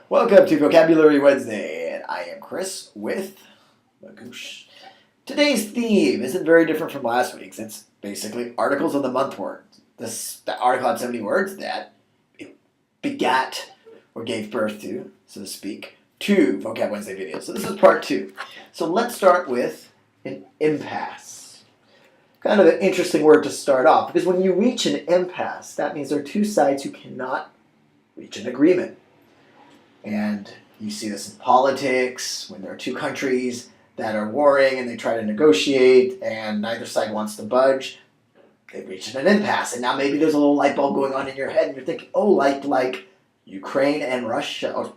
Welcome to Vocabulary Wednesday, and I am Chris with Magoosh. Today's theme isn't very different from last week's. It's basically articles of the month words. The article had so many words that it begat or gave birth to, so to speak, two Vocab Wednesday videos. So this is part 2. So let's start with an impasse. Kind of an interesting word to start off, because when you reach an impasse, that means there are two sides who cannot reach an agreement. And you see this in politics, when there are two countries that are warring and they try to negotiate and neither side wants to budge. They've reached an impasse, and now maybe there's a little light bulb going on in your head and you're thinking, oh, like Ukraine and Russia, or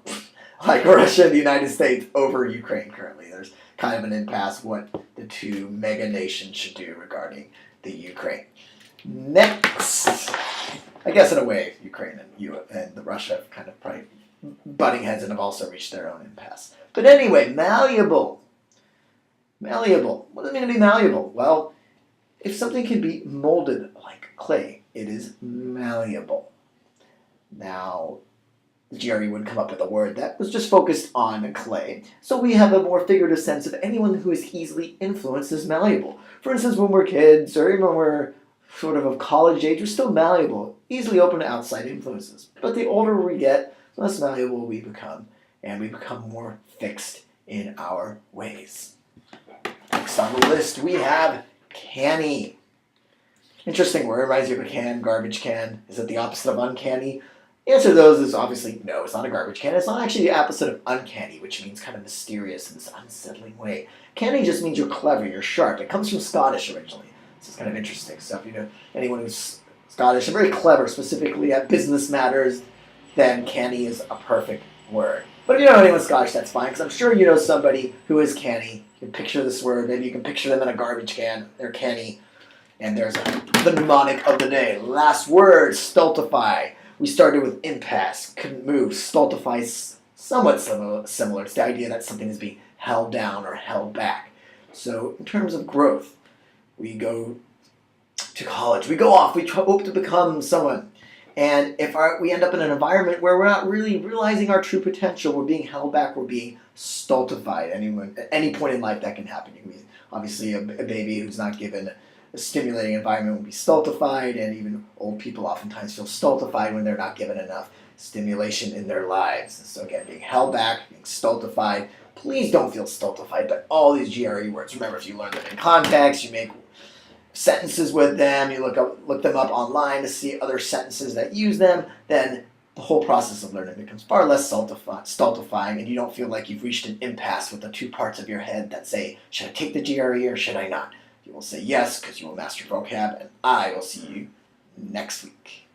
like Russia and the United States over Ukraine currently. There's kind of an impasse what the two mega nations should do regarding the Ukraine. Next, I guess in a way, Ukraine and the Russia have kind of probably butting heads and have also reached their own impasse. But anyway, malleable. Malleable. What does it mean to be malleable? Well, if something can be molded like clay, it is malleable. Now, the GRE wouldn't come up with a word that was just focused on clay. So we have a more figurative sense of anyone who is easily influenced is malleable. For instance, when we're kids or even when we're sort of college age, we're still malleable, easily open to outside influences. But the older we get, the less malleable we become, and we become more fixed in our ways. Next on the list, we have canny. Interesting word, reminds you of a can, garbage can. Is it the opposite of uncanny? The answer to those is obviously no, it's not a garbage can. It's not actually the opposite of uncanny, which means kind of mysterious in this unsettling way. Canny just means you're clever, you're sharp. It comes from Scottish originally. This is kind of interesting. So if you know anyone who's Scottish and very clever, specifically at business matters, then canny is a perfect word. But if you don't know anyone Scottish, that's fine, because I'm sure you know somebody who is canny. You can picture this word. Maybe you can picture them in a garbage can. They're canny. And there's the mnemonic of the day. Last word, stultify. We started with impasse, couldn't move. Stultify is somewhat similar. It's the idea that something is being held down or held back. So in terms of growth, we go to college. We go off. We hope to become someone. And if we end up in an environment where we're not really realizing our true potential, we're being held back, we're being stultified. At any point in life that can happen. You can be, obviously, a baby who's not given a stimulating environment will be stultified, and even old people oftentimes feel stultified when they're not given enough stimulation in their lives. So again, being held back, being stultified. Please don't feel stultified by all these GRE words. Remember, if you learn them in context, you make sentences with them, you look them up online to see other sentences that use them, then the whole process of learning becomes far less stultifying, and you don't feel like you've reached an impasse with the two parts of your head that say, should I take the GRE or should I not? You will say yes, because you will master vocab, and I will see you next week.